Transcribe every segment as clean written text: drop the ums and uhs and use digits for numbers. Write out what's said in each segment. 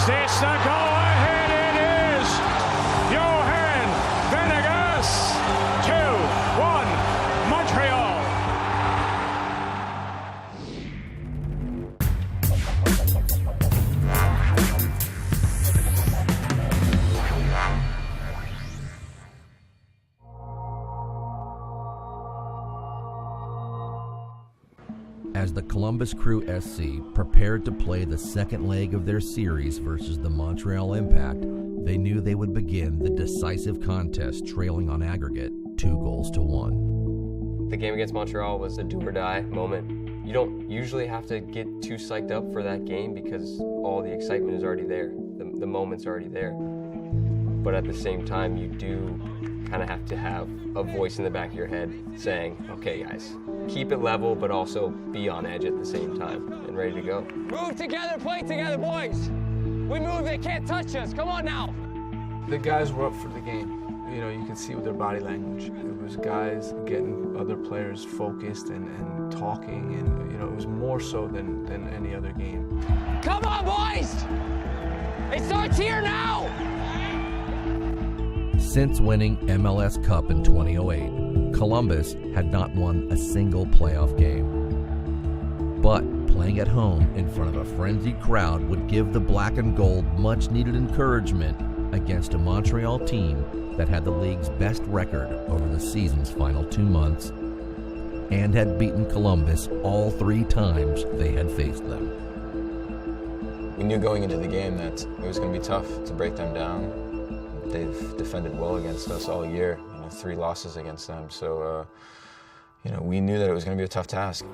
Is this the go-ahead? It is. Johan Venegas, 2-1, Montreal. As the Columbus Crew SC prepared to play the second leg of their series versus the Montreal Impact, they knew they would begin the decisive contest trailing on aggregate 2-1. The game against Montreal was a do-or-die moment. You don't usually have to get too psyched up for that game because all the excitement is already there. The moment's already there. But at the same time, you do kind of have to have a voice in the back of your head saying, okay guys, keep it level, but also be on edge at the same time and ready to go. Move together, play together, boys. We move, they can't touch us. Come on now. The guys were up for the game. You know, you can see with their body language. It was guys getting other players focused and talking, and you know, it was more so than any other game. Come on, boys! It starts here now! Since winning MLS Cup in 2008, Columbus had not won a single playoff game. But playing at home in front of a frenzied crowd would give the black and gold much-needed encouragement against a Montreal team that had the league's best record over the season's final 2 months and had beaten Columbus all 3 times they had faced them. We knew going into the game that it was going to be tough to break them down. They've defended well against us all year, 3 losses against them. So, we knew that it was going to be a tough task.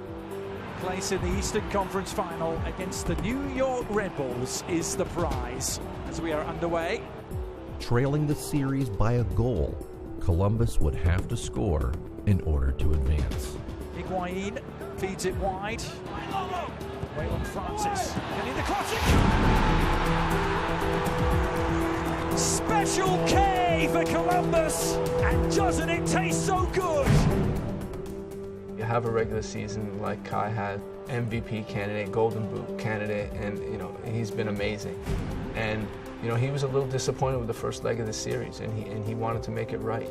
Place in the Eastern Conference Final against the New York Red Bulls is the prize as we are underway. Trailing the series by a goal, Columbus would have to score in order to advance. Higuain feeds it wide. Waylon Francis getting the classic. Special K for Columbus, and doesn't it taste so good? You have a regular season like Kai had, MVP candidate, Golden Boot candidate, and he's been amazing. And he was a little disappointed with the first leg of the series, and he wanted to make it right.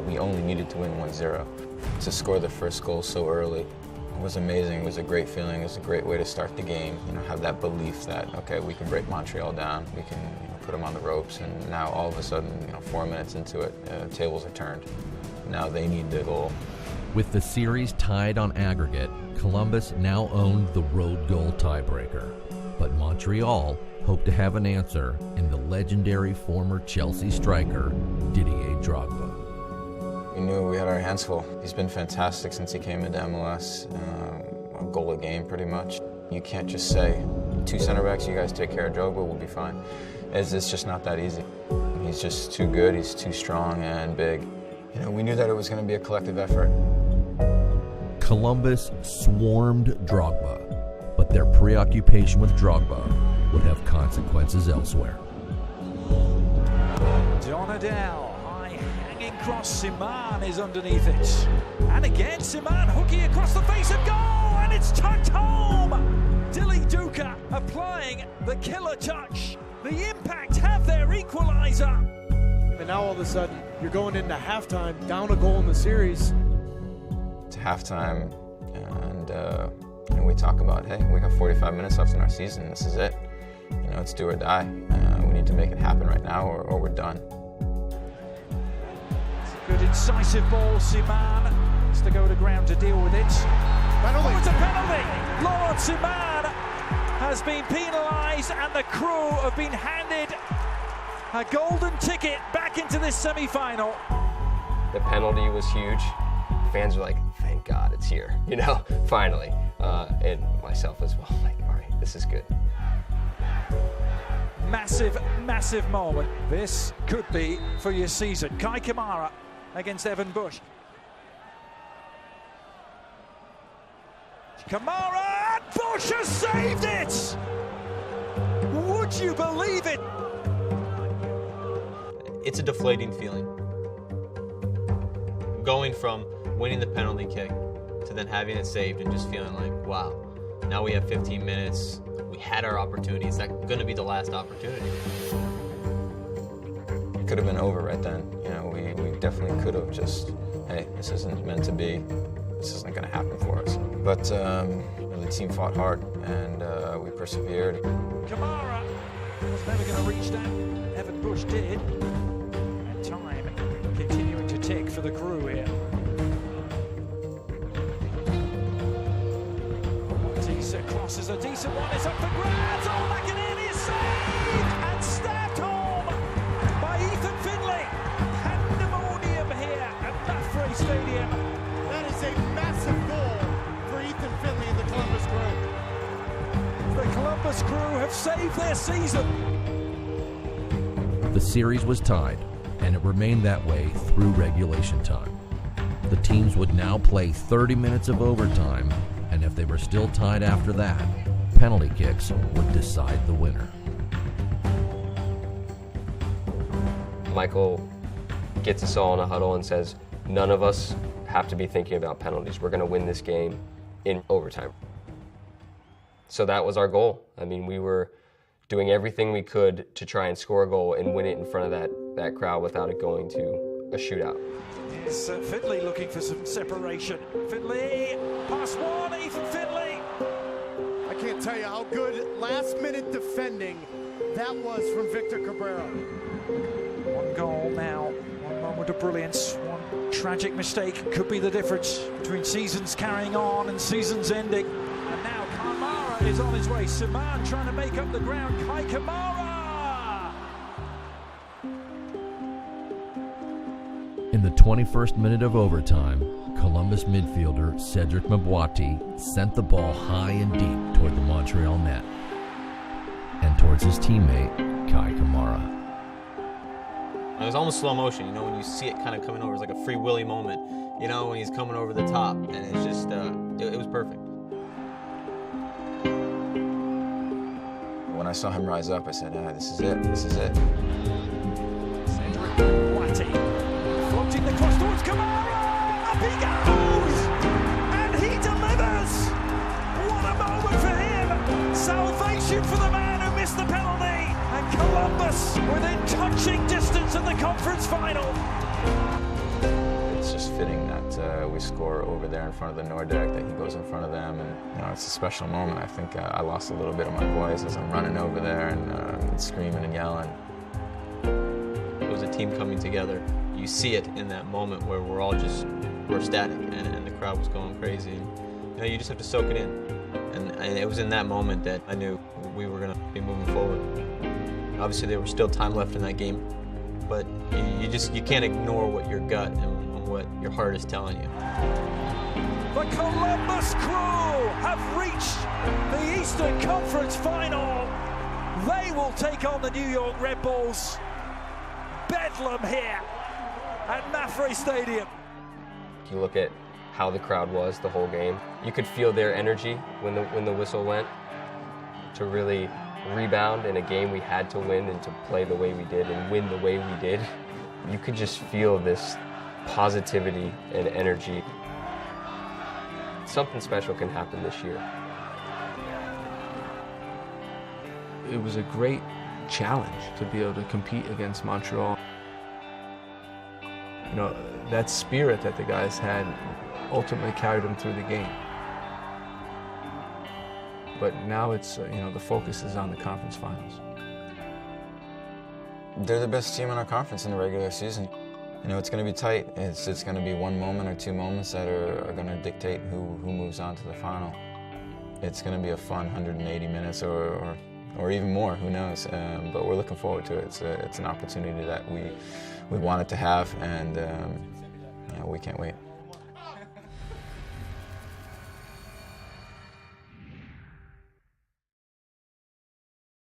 We only needed to win 1-0. To score the first goal so early was amazing. It was a great feeling. It was a great way to start the game. Have that belief that, okay, we can break Montreal down. We can put them on the ropes. And now all of a sudden, 4 minutes into it, tables are turned. Now they need the goal. With the series tied on aggregate, Columbus now owned the road goal tiebreaker. But Montreal hoped to have an answer in the legendary former Chelsea striker, Didier Drogba. We knew we had our hands full. He's been fantastic since he came into MLS, a goal a game pretty much. You can't just say, 2 center backs, you guys take care of Drogba, we'll be fine. It's just not that easy. He's just too good, he's too strong and big. We knew that it was going to be a collective effort. Columbus swarmed Drogba, but their preoccupation with Drogba would have consequences elsewhere. Donadell. Cross, Siman is underneath it. And again, Siman hooking across the face of goal, and it's tucked home! Dilly Duka applying the killer touch. The Impact have their equalizer. And now all of a sudden, you're going into halftime, down a goal in the series. It's halftime, and we talk about, hey, we got 45 minutes left in our season. This is it. It's do or die. We need to make it happen right now, or we're done. Good incisive ball, Siman has to go to ground to deal with it. Oh, it's a penalty! Laurent Siman has been penalised, and the crew have been handed a golden ticket back into this semi-final. The penalty was huge. Fans were like, thank God it's here, finally. And myself as well, like, all right, this is good. Massive, massive moment. This could be for your season. Kai Kamara against Evan Bush. Kamara, and Bush has saved it! Would you believe it? It's a deflating feeling. Going from winning the penalty kick to then having it saved and just feeling like, wow, Now we have 15 minutes. We had our opportunity. Is that going to be the last opportunity? It could have been over right then. You know, we definitely could have just, hey, this isn't meant to be. This isn't going to happen for us. But the team fought hard, and we persevered. Kamara was never going to reach that. Evan Bush did. And time continuing to tick for the crew here. Crosses a decent one, it's up for grabs, oh, McInerney is saved and stabbed home by Ethan Finlay. Pandemonium here at Mafre Stadium. That is a massive goal for Ethan Finlay and the Columbus Crew. The Columbus Crew have saved their season. The series was tied, and it remained that way through regulation time. The teams would now play 30 minutes of overtime, and if they were still tied after that, penalty kicks would decide the winner. Michael gets us all in a huddle and says, none of us have to be thinking about penalties. We're going to win this game in overtime. So that was our goal. I mean, we were doing everything we could to try and score a goal and win it in front of that crowd without it going to a shootout. It's Finlay looking for some separation. Finlay, pass one, Ethan Finlay. I can't tell you how good last-minute defending that was from Victor Cabrera. One goal now, one moment of brilliance, one tragic mistake could be the difference between seasons carrying on and seasons ending. And now Kamara is on his way. Siman trying to make up the ground. Kai Kamara! In the 21st minute of overtime, Columbus midfielder Cedric Mabwati sent the ball high and deep toward the Montreal net and towards his teammate, Kai Kamara. It was almost slow motion, you know, when you see it kind of coming over. It's like a Free Willy moment, you know, when he's coming over the top, and it's just, it was perfect. When I saw him rise up, I said, this is it, this is it. Cedric Mabwati. Floating the cross towards Kamara, up he goes, and he delivers. What a moment for him! Salvation for the man who missed the penalty, and Columbus within touching distance of the conference final. It's just fitting that we score over there in front of the Nordeck, that he goes in front of them, and you know, it's a special moment. I think I lost a little bit of my voice as I'm running over there and screaming and yelling. It was a team coming together. You see it in that moment where we're static, and the crowd was going crazy. And, you know, you just have to soak it in. And it was in that moment that I knew we were going to be moving forward. Obviously, there was still time left in that game, but you can't ignore what your gut and what your heart is telling you. The Columbus Crew have reached the Eastern Conference Final. They will take on the New York Red Bulls. Bedlam here at Mafre Stadium. You look at how the crowd was the whole game. You could feel their energy when the whistle went to really rebound in a game we had to win and to play the way we did and win the way we did. You could just feel this positivity and energy. Something special can happen this year. It was a great challenge to be able to compete against Montreal. You know, that spirit that the guys had ultimately carried them through the game. But now it's, you know, the focus is on the conference finals. They're the best team in our conference in the regular season. You know, it's going to be tight. It's going to be one moment or two moments that are going to dictate who moves on to the final. It's going to be a fun 180 minutes or even more, who knows. But we're looking forward to it. It's an opportunity that we wanted to have, and we can't wait.